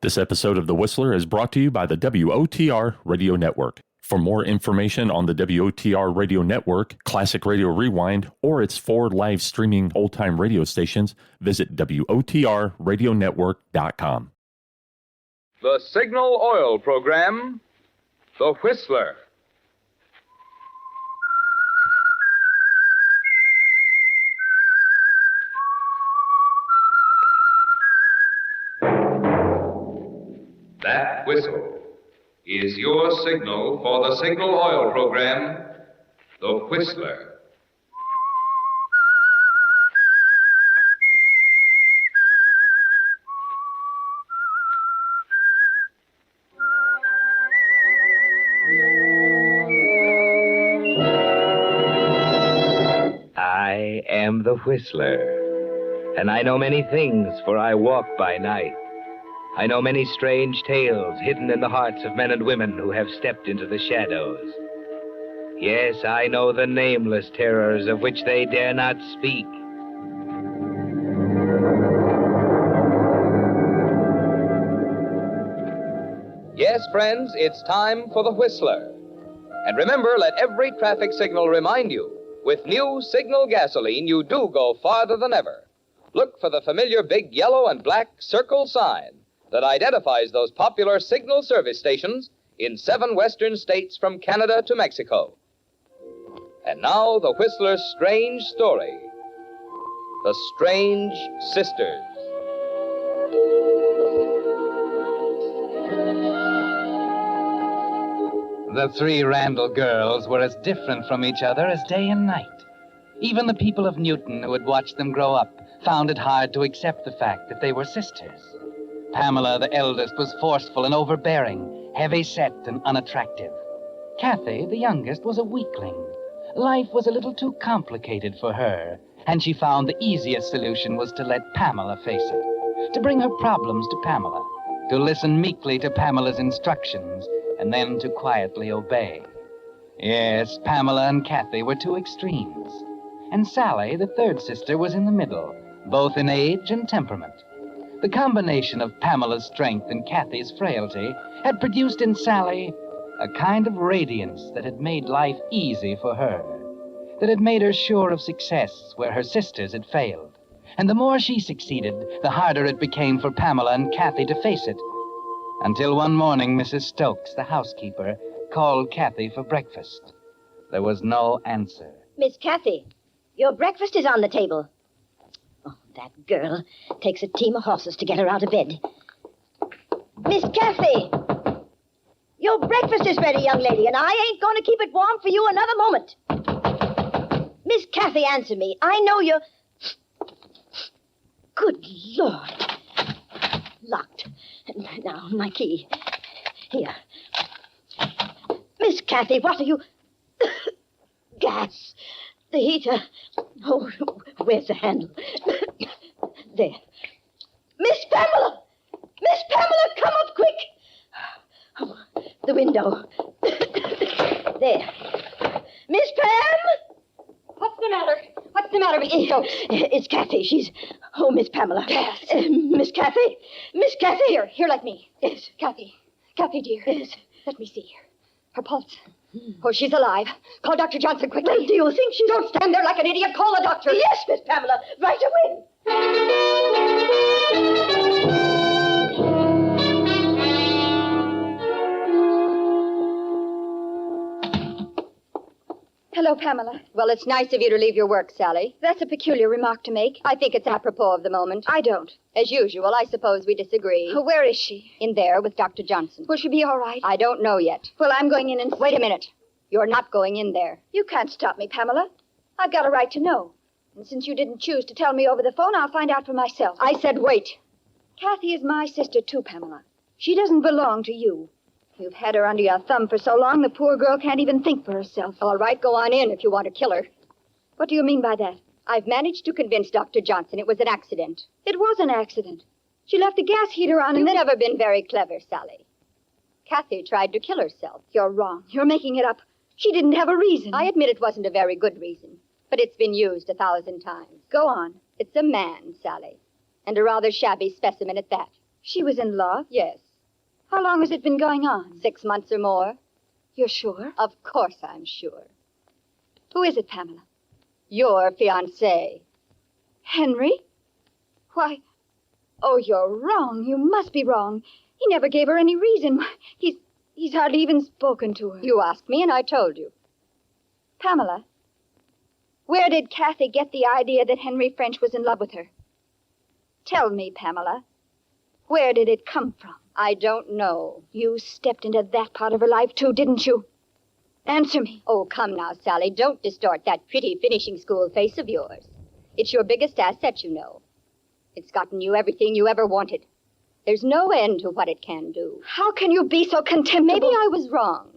This episode of The Whistler is brought to you by the WOTR Radio Network. For more information on the WOTR Radio Network, Classic Radio Rewind, or its 4 live streaming old-time radio stations, visit WOTRradionetwork.com. The Signal Oil Program, The Whistler. That whistle is your signal for the Signal Oil Program, The Whistler. I am the Whistler, and I know many things, for I walk by night. I know many strange tales hidden in the hearts of men and women who have stepped into the shadows. Yes, I know the nameless terrors of which they dare not speak. Yes, friends, it's time for The Whistler. And remember, let every traffic signal remind you, with new Signal gasoline, you do go farther than ever. Look for the familiar big yellow and black circle sign that identifies those popular Signal service stations in 7 western states from Canada to Mexico. And now, the Whistler's strange story. The Strange Sisters. The 3 Randall girls were as different from each other as day and night. Even the people of Newton who had watched them grow up found it hard to accept the fact that they were sisters. Pamela, the eldest, was forceful and overbearing, heavy-set and unattractive. Kathy, the youngest, was a weakling. Life was a little too complicated for her, and she found the easiest solution was to let Pamela face it, to bring her problems to Pamela, to listen meekly to Pamela's instructions, and then to quietly obey. Yes, Pamela and Kathy were 2 extremes, and Sally, the 3rd sister, was in the middle, both in age and temperament. The combination of Pamela's strength and Kathy's frailty had produced in Sally a kind of radiance that had made life easy for her, that had made her sure of success where her sisters had failed. And the more she succeeded, the harder it became for Pamela and Kathy to face it. Until one morning, Mrs. Stokes, the housekeeper, called Kathy for breakfast. There was no answer. Miss Kathy, your breakfast is on the table. Oh, that girl takes a team of horses to get her out of bed. Miss Kathy! Your breakfast is ready, young lady, and I ain't going to keep it warm for you another moment. Miss Kathy, answer me. I know you're... Good Lord. Locked. Now, my key. Here. Miss Kathy, what are you... Gas. The heater. Oh, where's the handle? There. Miss Pamela! Miss Pamela, come up quick! Oh, the window. There. Miss Pam! What's the matter? What's the matter, Mrs. Stokes? It's Kathy. She's... Oh, Miss Pamela. Yes. Miss Kathy? Miss Kathy? Here, let me. Yes. Kathy, dear. Yes. Let me see her pulse. Oh, she's alive. Call Dr. Johnson quickly. Well, do you think she's... Don't stand there like an idiot. Call the doctor. Yes, Miss Pamela. Right away. Hello, Pamela. Well, it's nice of you to leave your work, Sally. That's a peculiar remark to make. I think it's apropos of the moment. I don't. As usual, I suppose we disagree. Where is she? In there with Dr. Johnson. Will she be all right? I don't know yet. Well, I'm going in and... Wait a minute. You're not going in there. You can't stop me, Pamela. I've got a right to know. And since you didn't choose to tell me over the phone, I'll find out for myself. I said wait. Kathy is my sister, too, Pamela. She doesn't belong to you. You've had her under your thumb for so long, the poor girl can't even think for herself. All right, go on in if you want to kill her. What do you mean by that? I've managed to convince Dr. Johnson it was an accident. It was an accident. She left the gas heater on and then... You've never been very clever, Sally. Kathy tried to kill herself. You're wrong. You're making it up. She didn't have a reason. I admit it wasn't a very good reason, but it's been used 1,000 times. Go on. It's a man, Sally, and a rather shabby specimen at that. She was in love? Yes. How long has it been going on? 6 months or more. You're sure? Of course I'm sure. Who is it, Pamela? Your fiancé. Henry? Why, oh, you're wrong. You must be wrong. He never gave her any reason. He's hardly even spoken to her. You asked me and I told you. Pamela, where did Kathy get the idea that Henry French was in love with her? Tell me, Pamela, where did it come from? I don't know. You stepped into that part of her life, too, didn't you? Answer me. Oh, come now, Sally. Don't distort that pretty finishing school face of yours. It's your biggest asset, you know. It's gotten you everything you ever wanted. There's no end to what it can do. How can you be so contemptible? Maybe I was wrong.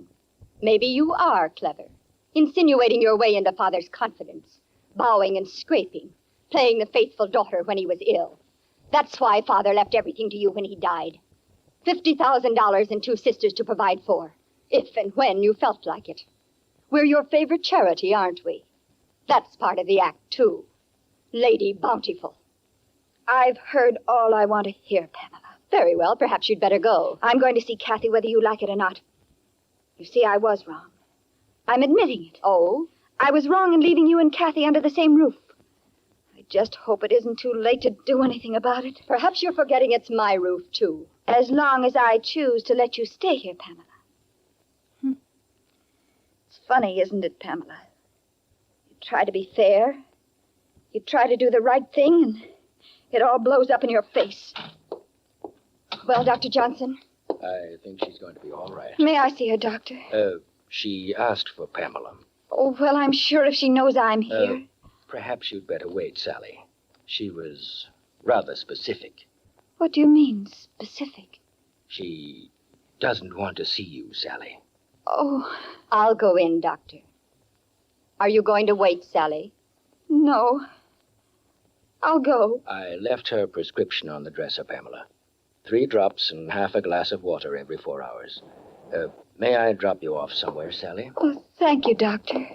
Maybe you are clever. Insinuating your way into Father's confidence. Bowing and scraping. Playing the faithful daughter when he was ill. That's why Father left everything to you when he died. $50,000 and 2 sisters to provide for. If and when you felt like it. We're your favorite charity, aren't we? That's part of the act, too. Lady Bountiful. I've heard all I want to hear, Pamela. Very well, perhaps you'd better go. I'm going to see Kathy whether you like it or not. You see, I was wrong. I'm admitting it. Oh? I was wrong in leaving you and Kathy under the same roof. I just hope it isn't too late to do anything about it. Perhaps you're forgetting it's my roof, too. As long as I choose to let you stay here, Pamela. It's funny, isn't it, Pamela? You try to be fair. You try to do the right thing, and it all blows up in your face. Well, Dr. Johnson? I think she's going to be all right. May I see her, Doctor? She asked for Pamela. Oh, well, I'm sure if she knows I'm here. Perhaps you'd better wait, Sally. She was rather specific. What do you mean, specific? She doesn't want to see you, Sally. Oh. I'll go in, Doctor. Are you going to wait, Sally? No. I'll go. I left her prescription on the dresser, Pamela. 3 drops and half a glass of water every 4 hours. May I drop you off somewhere, Sally? Oh, thank you, Doctor.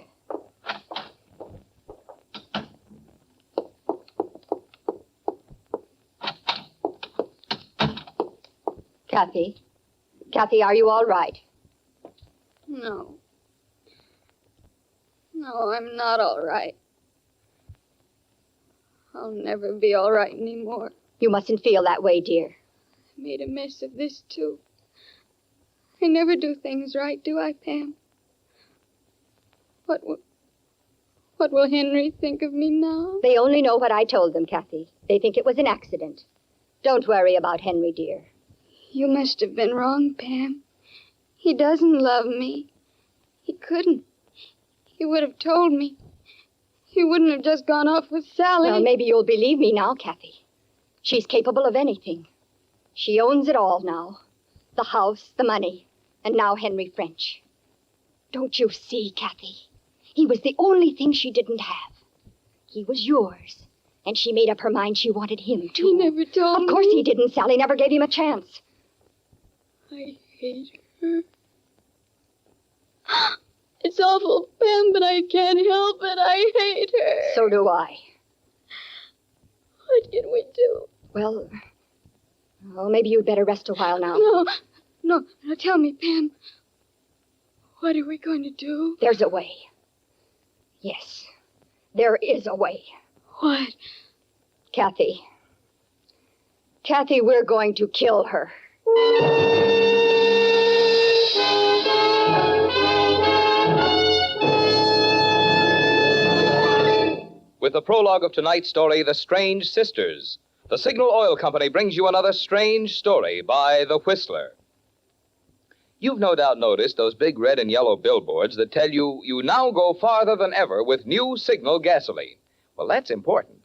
Kathy? Kathy, are you all right? No. No, I'm not all right. I'll never be all right anymore. You mustn't feel that way, dear. I made a mess of this, too. I never do things right, do I, Pam? What will Henry think of me now? They only know what I told them, Kathy. They think it was an accident. Don't worry about Henry, dear. You must have been wrong, Pam. He doesn't love me. He couldn't. He would have told me. He wouldn't have just gone off with Sally. Well, maybe you'll believe me now, Kathy. She's capable of anything. She owns it all now. The house, the money, and now Henry French. Don't you see, Kathy? He was the only thing she didn't have. He was yours. And she made up her mind she wanted him, too. He never told me. Of course he didn't. Sally never gave him a chance. I hate her. It's awful, Pam, but I can't help it. I hate her. So do I. What can we do? Well, maybe you'd better rest a while now. No. Now tell me, Pam. What are we going to do? There's a way. Yes, there is a way. What? Kathy. Kathy, we're going to kill her. With the prologue of tonight's story, The Strange Sisters, the Signal Oil Company brings you another strange story by The Whistler. You've no doubt noticed those big red and yellow billboards that tell you now go farther than ever with new Signal gasoline. Well, that's important.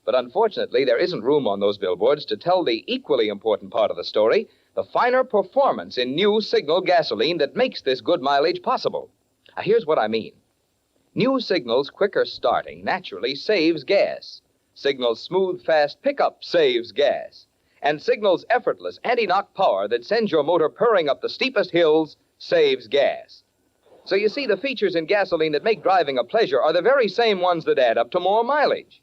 But unfortunately, there isn't room on those billboards to tell the equally important part of the story, the finer performance in new Signal gasoline that makes this good mileage possible. Now, here's what I mean. New Signal's quicker starting naturally saves gas. Signal's smooth, fast pickup saves gas. And Signal's effortless anti-knock power that sends your motor purring up the steepest hills saves gas. So you see, the features in gasoline that make driving a pleasure are the very same ones that add up to more mileage.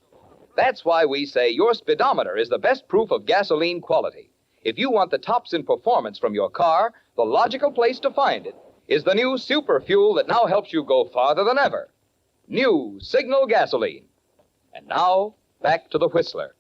That's why we say your speedometer is the best proof of gasoline quality. If you want the tops in performance from your car, the logical place to find it is the new super fuel that now helps you go farther than ever. New Signal gasoline. And now, back to the Whistler.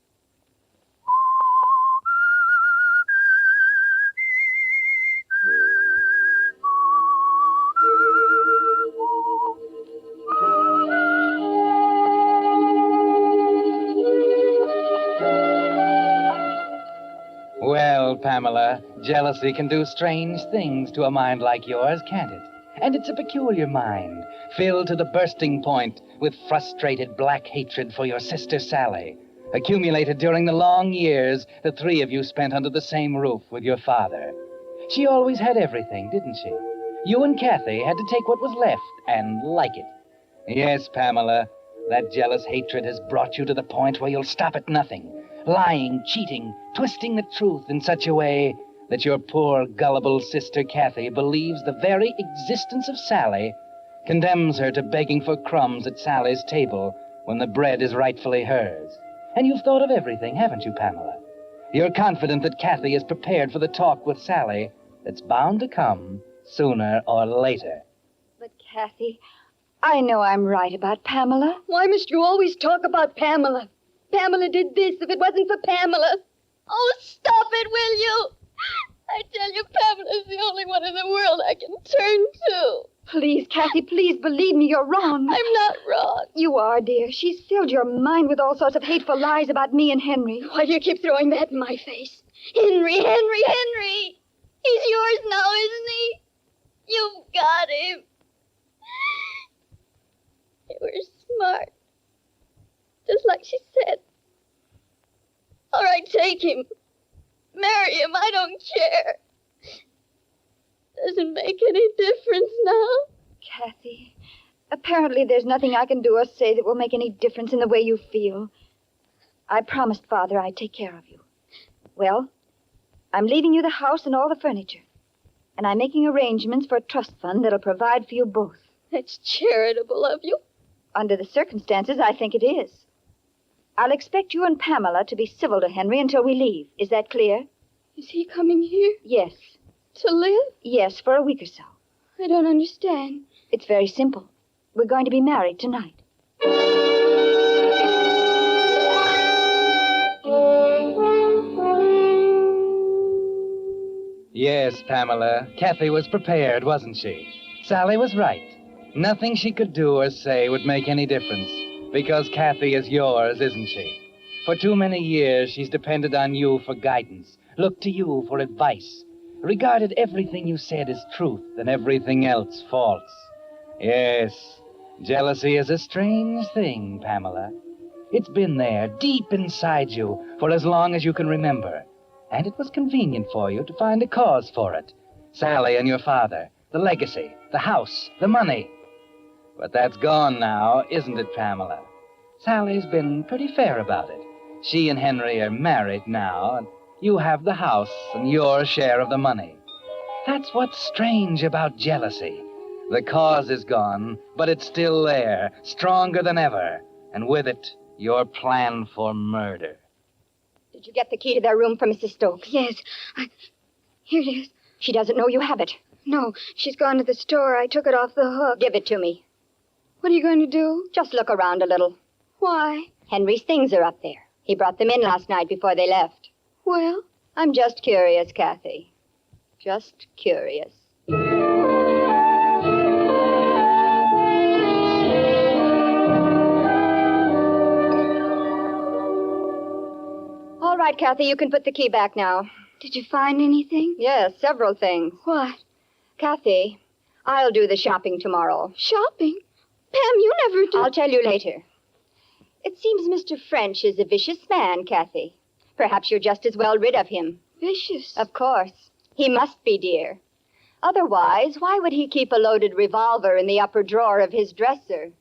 Well, Pamela, jealousy can do strange things to a mind like yours, can't it? And it's a peculiar mind, filled to the bursting point with frustrated black hatred for your sister Sally, accumulated during the long years the three of you spent under the same roof with your father. She always had everything, didn't she? You and Kathy had to take what was left and like it. Yes, Pamela, that jealous hatred has brought you to the point where you'll stop at nothing. Lying, cheating, twisting the truth in such a way that your poor, gullible sister Kathy believes the very existence of Sally condemns her to begging for crumbs at Sally's table when the bread is rightfully hers. And you've thought of everything, haven't you, Pamela? You're confident that Kathy is prepared for the talk with Sally that's bound to come sooner or later. But, Kathy, I know I'm right about Pamela. Why must you always talk about Pamela? Pamela did this if it wasn't for Pamela. Oh, stop it, will you? I tell you, Pamela's the only one in the world I can turn to. Please, Kathy, please believe me, you're wrong. I'm not wrong. You are, dear. She's filled your mind with all sorts of hateful lies about me and Henry. Why do you keep throwing that in my face? Henry! He's yours now, isn't he? You've got him. You were smart. Just like she said. All right, take him. Marry him, I don't care. Doesn't make any difference now. Kathy, apparently there's nothing I can do or say that will make any difference in the way you feel. I promised Father I'd take care of you. Well, I'm leaving you the house and all the furniture. And I'm making arrangements for a trust fund that'll provide for you both. That's charitable of you. Under the circumstances, I think it is. I'll expect you and Pamela to be civil to Henry until we leave. Is that clear? Is he coming here? Yes. To live? Yes, for a week or so. I don't understand. It's very simple. We're going to be married tonight. Yes, Pamela, Kathy was prepared, wasn't she? Sally was right. Nothing she could do or say would make any difference, because Kathy is yours, isn't she? For too many years, she's depended on you for guidance, looked to you for advice, regarded everything you said as truth and everything else false. Yes, jealousy is a strange thing, Pamela. It's been there, deep inside you, for as long as you can remember. And it was convenient for you to find a cause for it. Sally and your father, the legacy, the house, the money. But that's gone now, isn't it, Pamela? Sally's been pretty fair about it. She and Henry are married now, and you have the house and your share of the money. That's what's strange about jealousy. The cause is gone, but it's still there, stronger than ever. And with it, your plan for murder. Did you get the key to their room from Mrs. Stokes? Yes. Here it is. She doesn't know you have it. No, she's gone to the store. I took it off the hook. Give it to me. What are you going to do? Just look around a little. Why? Henry's things are up there. He brought them in last night before they left. Well? I'm just curious, Kathy. Just curious. All right, Kathy, you can put the key back now. Did you find anything? Yes, several things. What? Kathy, I'll do the shopping tomorrow. Shopping? Pam, you never do. I'll tell you later. It seems Mr. French is a vicious man, Kathy. Perhaps you're just as well rid of him. Vicious? Of course. He must be, dear. Otherwise, why would he keep a loaded revolver in the upper drawer of his dresser?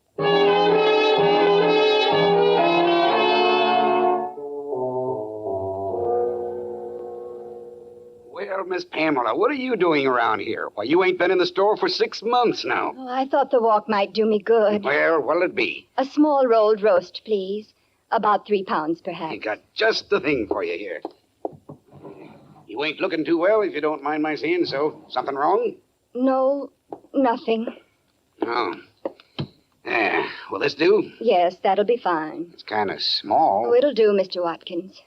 Well, Miss Pamela, what are you doing around here? Why, you ain't been in the store for 6 months now. Oh, I thought the walk might do me good. Well, what'll it be? A small rolled roast, please. About 3 pounds, perhaps. You got just the thing for you here. You ain't looking too well, if you don't mind my saying so. Something wrong? No, nothing. Oh. Will this do? Yes, that'll be fine. It's kind of small. Oh, it'll do, Mr. Watkins.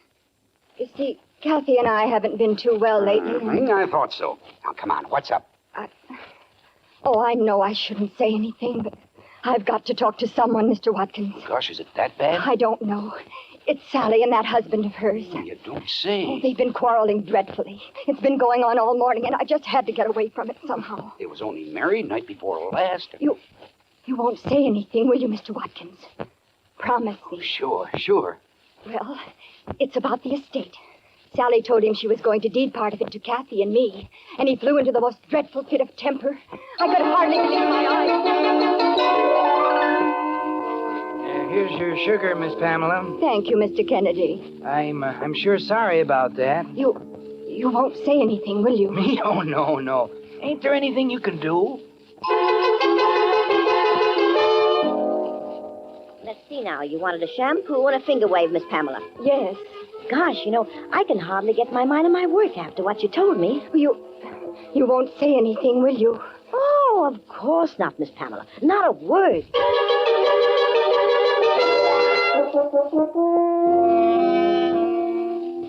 You see, Kathy and I haven't been too well lately. I thought so. Now, come on. What's up? Oh, I know I shouldn't say anything, but I've got to talk to someone, Mr. Watkins. Gosh, is it that bad? I don't know. It's Sally and that husband of hers. You don't say. Oh, they've been quarreling dreadfully. It's been going on all morning, and I just had to get away from it somehow. They was only married night before last. You won't say anything, will you, Mr. Watkins? Promise me. Sure. Well, it's about the estate. Sally told him she was going to deed part of it to Kathy and me, and he flew into the most dreadful fit of temper. I could hardly believe my eyes. Here's your sugar, Miss Pamela. Thank you, Mr. Kennedy. I'm sure sorry about that. You won't say anything, will you? Me? Oh, no. Ain't there anything you can do? Let's see now. You wanted a shampoo and a finger wave, Miss Pamela. Yes. Gosh, I can hardly get my mind on my work after what you told me. You won't say anything, will you? Oh, of course not, Miss Pamela. Not a word.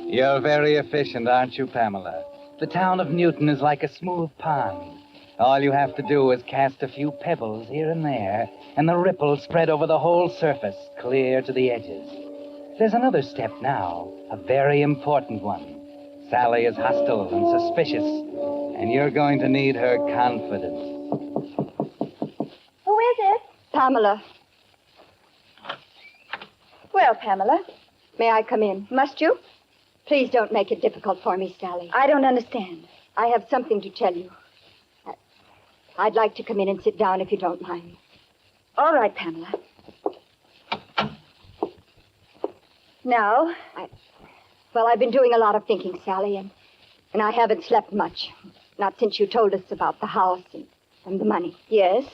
You're very efficient, aren't you, Pamela? The town of Newton is like a smooth pond. All you have to do is cast a few pebbles here and there, and the ripples spread over the whole surface, clear to the edges. There's another step now, a very important one. Sally is hostile and suspicious, and you're going to need her confidence. Who is it? Pamela. Well, Pamela, may I come in? Must you? Please don't make it difficult for me, Sally. I don't understand. I have something to tell you. I'd like to come in and sit down if you don't mind. All right, Pamela. Now, I've been doing a lot of thinking, Sally, and I haven't slept much. Not since you told us about the house and the money. Yes,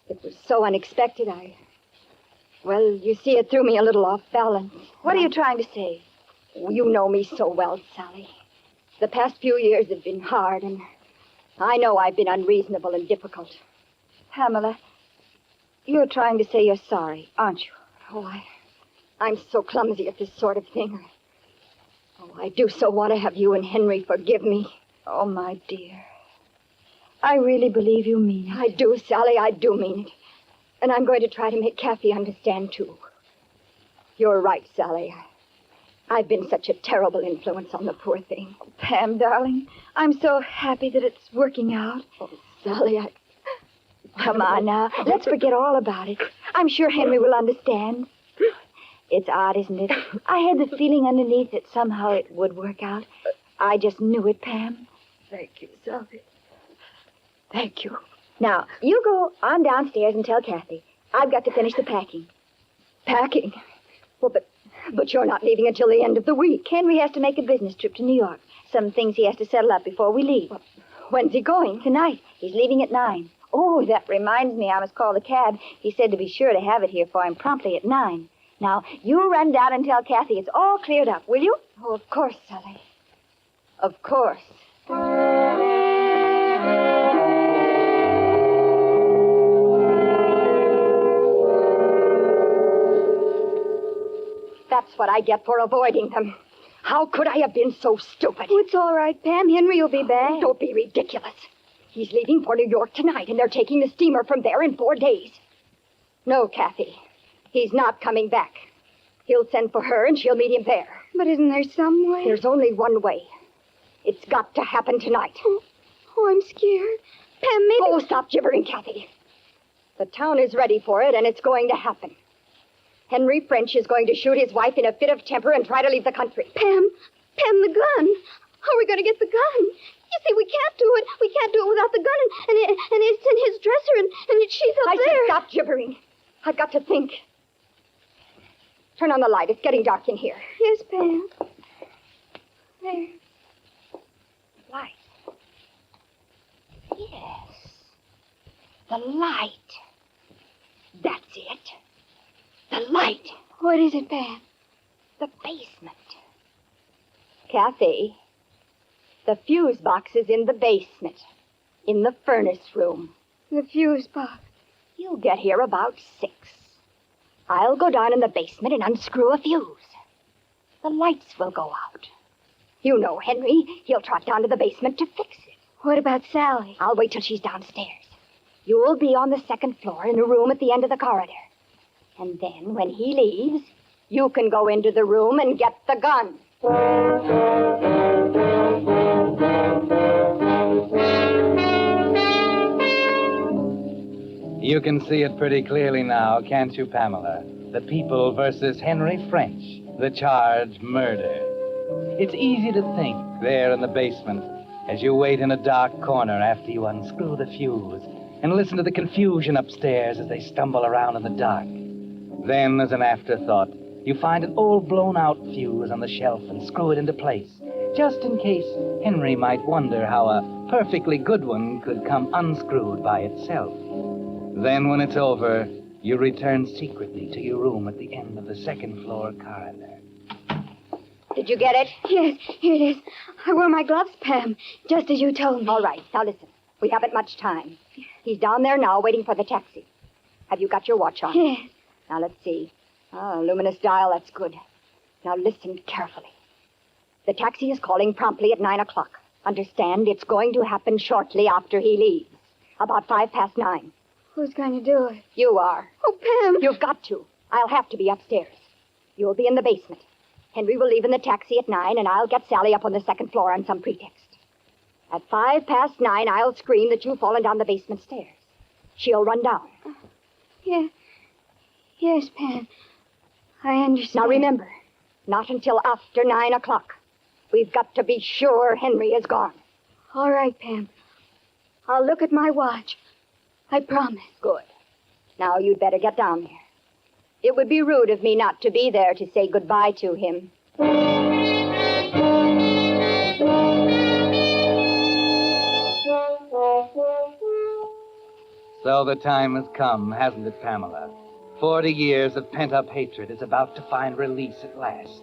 it was so unexpected. Well, you see, it threw me a little off balance. What are you trying to say? You know me so well, Sally. The past few years have been hard, and I know I've been unreasonable and difficult. Pamela, you're trying to say you're sorry, aren't you? Oh, I'm so clumsy at this sort of thing. Oh, I do so want to have you and Henry forgive me. Oh, my dear. I really believe you mean it. I do, Sally, I do mean it. And I'm going to try to make Kathy understand, too. You're right, Sally. I've been such a terrible influence on the poor thing. Oh, Pam, darling, I'm so happy that it's working out. Oh, Sally, Come on now. Let's forget all about it. I'm sure Henry will understand. It's odd, isn't it? I had the feeling underneath that somehow it would work out. I just knew it, Pam. Thank you, Sally. Thank you. Now, you go on downstairs and tell Kathy. I've got to finish the packing. Packing? Well, but you're not leaving until the end of the week. Henry has to make a business trip to New York. Some things he has to settle up before we leave. Well, when's he going? Tonight. He's leaving at 9. Oh, that reminds me, I must call the cab. He said to be sure to have it here for him promptly at 9. Now, you run down and tell Kathy it's all cleared up, will you? Oh, of course, Sally. Of course. That's what I get for avoiding them. How could I have been so stupid? Oh, it's all right, Pam. Henry will be back. Oh, don't be ridiculous. He's leaving for New York tonight, and they're taking the steamer from there in 4 days. No, Kathy. He's not coming back. He'll send for her, and she'll meet him there. But isn't there some way? There's only one way. It's got to happen tonight. Oh, I'm scared. Pam, maybe... Oh, stop gibbering, Kathy. The town is ready for it, and it's going to happen. Henry French is going to shoot his wife in a fit of temper and try to leave the country. Pam, the gun. How are we going to get the gun? You see, we can't do it. We can't do it without the gun, and it's in his dresser, and she's up there. I said stop gibbering. I've got to think. Turn on the light. It's getting dark in here. Yes, Pam. There. Light. Yes. The light. That's it. The light. What is it, Pam? The basement. Kathy, The fuse box is in the basement, in the furnace room. The fuse box. You'll get here about 6. I'll go down in the basement and unscrew a fuse. The lights will go out. You know Henry. He'll trot down to the basement to fix it. What about Sally? I'll wait till she's downstairs. You'll be on the 2nd floor in a room at the end of the corridor. And then, when he leaves, you can go into the room and get the gun. You can see it pretty clearly now, can't you, Pamela? The People versus Henry French. The charge, murder. It's easy to think there in the basement as you wait in a dark corner after you unscrew the fuse and listen to the confusion upstairs as they stumble around in the dark. Then, as an afterthought, you find an old blown-out fuse on the shelf and screw it into place, just in case Henry might wonder how a perfectly good one could come unscrewed by itself. Then, when it's over, you return secretly to your room at the end of the 2nd floor corridor. Did you get it? Yes, here it is. I wore my gloves, Pam, just as you told me. All right, now listen. We haven't much time. He's down there now waiting for the taxi. Have you got your watch on? Yes. Now, let's see. Oh, luminous dial, that's good. Now, listen carefully. The taxi is calling promptly at 9 o'clock. Understand, it's going to happen shortly after he leaves. About 9:05. Who's going to do it? You are. Oh, Pam. You've got to. I'll have to be upstairs. You'll be in the basement. Henry will leave in the taxi at 9, and I'll get Sally up on the 2nd floor on some pretext. At 9:05, I'll scream that you've fallen down the basement stairs. She'll run down. Yeah. Yes, Pam. I understand. Now remember, not until after 9 o'clock. We've got to be sure Henry is gone. All right, Pam. I'll look at my watch. I promise. Good. Now you'd better get down there. It would be rude of me not to be there to say goodbye to him. So the time has come, hasn't it, Pamela? 40 years of pent-up hatred is about to find release at last.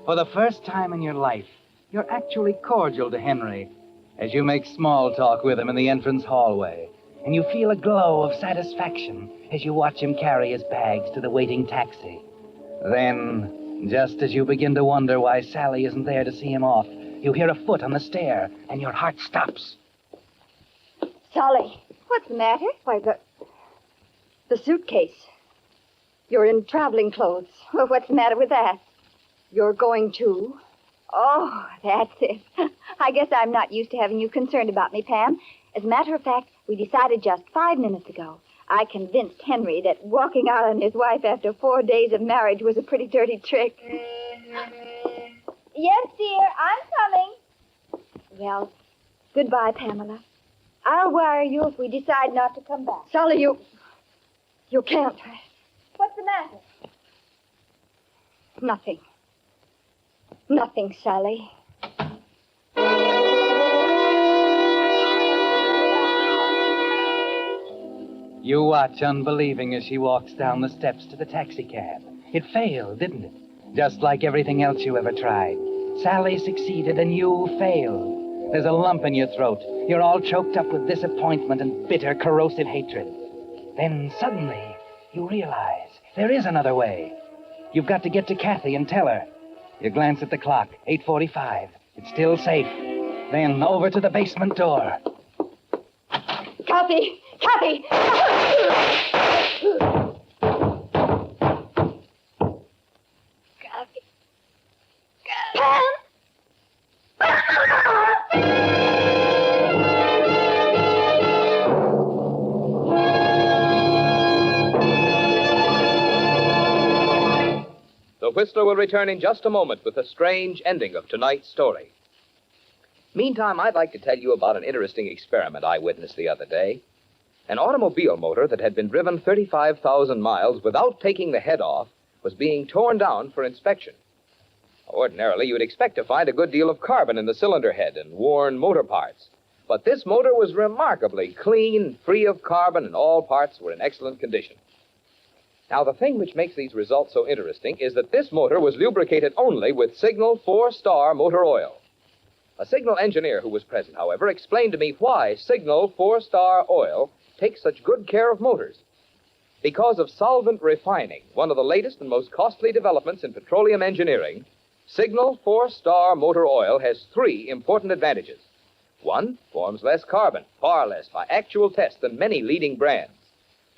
For the first time in your life, you're actually cordial to Henry as you make small talk with him in the entrance hallway. And you feel a glow of satisfaction as you watch him carry his bags to the waiting taxi. Then, just as you begin to wonder why Sally isn't there to see him off, you hear a foot on the stair, and your heart stops. Sally. What's the matter? Why, the suitcase. You're in traveling clothes. Well, what's the matter with that? You're going to... Oh, that's it. I guess I'm not used to having you concerned about me, Pam. As a matter of fact, we decided just 5 minutes ago. I convinced Henry that walking out on his wife after 4 days of marriage was a pretty dirty trick. Yes, dear, I'm coming. Well, goodbye, Pamela. I'll wire you if we decide not to come back. Sally, you can't. What's the matter? Nothing. Nothing, Sally. You watch unbelieving as she walks down the steps to the taxicab. It failed, didn't it? Just like everything else you ever tried. Sally succeeded and you failed. There's a lump in your throat. You're all choked up with disappointment and bitter, corrosive hatred. Then suddenly, you realize there is another way. You've got to get to Kathy and tell her. You glance at the clock, 8:45. It's still safe. Then over to the basement door. Kathy! Kathy! Kathy. Pam! The Whistler will return in just a moment with the strange ending of tonight's story. Meantime, I'd like to tell you about an interesting experiment I witnessed the other day. An automobile motor that had been driven 35,000 miles without taking the head off was being torn down for inspection. Ordinarily, you'd expect to find a good deal of carbon in the cylinder head and worn motor parts. But this motor was remarkably clean, free of carbon, and all parts were in excellent condition. Now, the thing which makes these results so interesting is that this motor was lubricated only with Signal 4-Star motor oil. A Signal engineer who was present, however, explained to me why Signal 4-Star Oil takes such good care of motors. Because of solvent refining, one of the latest and most costly developments in petroleum engineering, Signal 4-Star Motor Oil has 3 important advantages. 1, forms less carbon, far less by actual tests than many leading brands.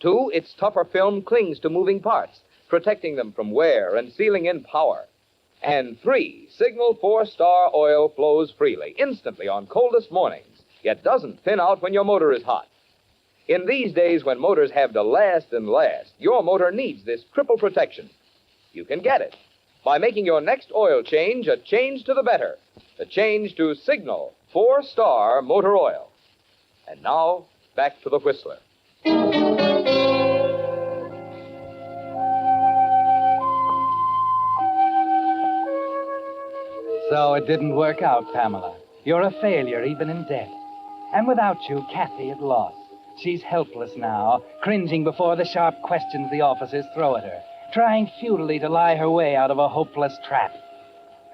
2, its tougher film clings to moving parts, protecting them from wear and sealing in power. And 3, Signal 4-Star Oil flows freely, instantly on coldest mornings, yet doesn't thin out when your motor is hot. In these days when motors have to last and last, your motor needs this triple protection. You can get it by making your next oil change a change to the better, a change to Signal 4-Star Motor Oil. And now, back to the Whistler. So it didn't work out, Pamela. You're a failure, even in debt. And without you, Kathy is lost. She's helpless now, cringing before the sharp questions the officers throw at her, trying futilely to lie her way out of a hopeless trap.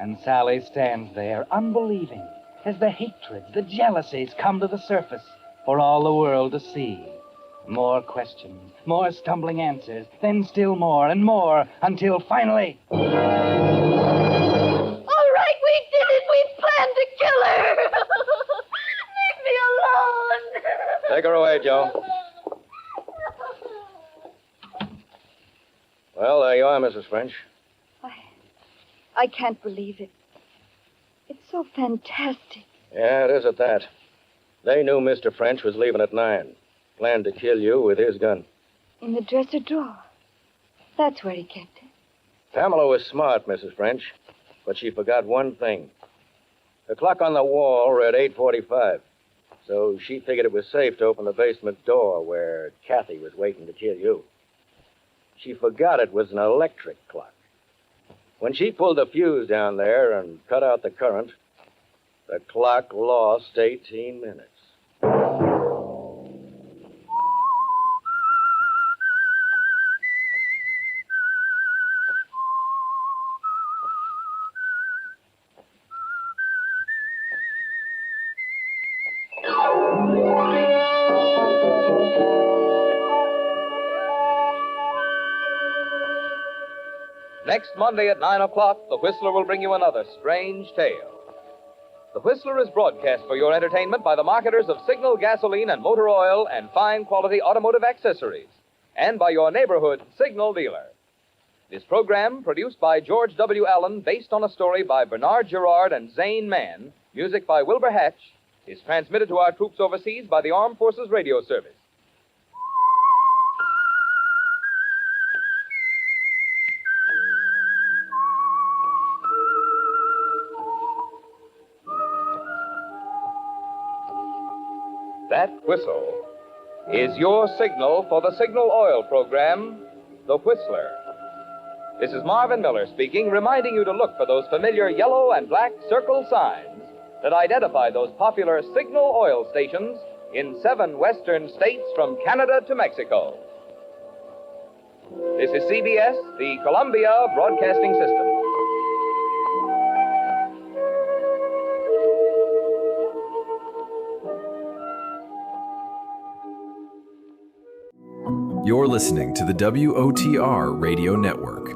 And Sally stands there, unbelieving, as the hatreds, the jealousies come to the surface for all the world to see. More questions, more stumbling answers, then still more and more, until finally... All right, we did it. We planned to kill her. Leave me alone. Take her away, Joe. Well, there you are, Mrs. French. I can't believe it. It's so fantastic. Yeah, it is at that. They knew Mr. French was leaving at 9. Planned to kill you with his gun. In the dresser drawer. That's where he kept it. Pamela was smart, Mrs. French, but she forgot one thing. The clock on the wall read 8:45, so she figured it was safe to open the basement door where Kathy was waiting to kill you. She forgot it was an electric clock. When she pulled the fuse down there and cut out the current, the clock lost 18 minutes. Next Monday at 9 o'clock, The Whistler will bring you another strange tale. The Whistler is broadcast for your entertainment by the marketers of Signal gasoline and motor oil and fine quality automotive accessories, and by your neighborhood Signal dealer. This program, produced by George W. Allen, based on a story by Bernard Gerard and Zane Mann, music by Wilbur Hatch, is transmitted to our troops overseas by the Armed Forces Radio Service. That whistle is your signal for the Signal Oil program, The Whistler. This is Marvin Miller speaking, reminding you to look for those familiar yellow and black circle signs that identify those popular Signal Oil stations in 7 western states from Canada to Mexico. This is CBS, the Columbia Broadcasting System. You're listening to the WOTR Radio Network,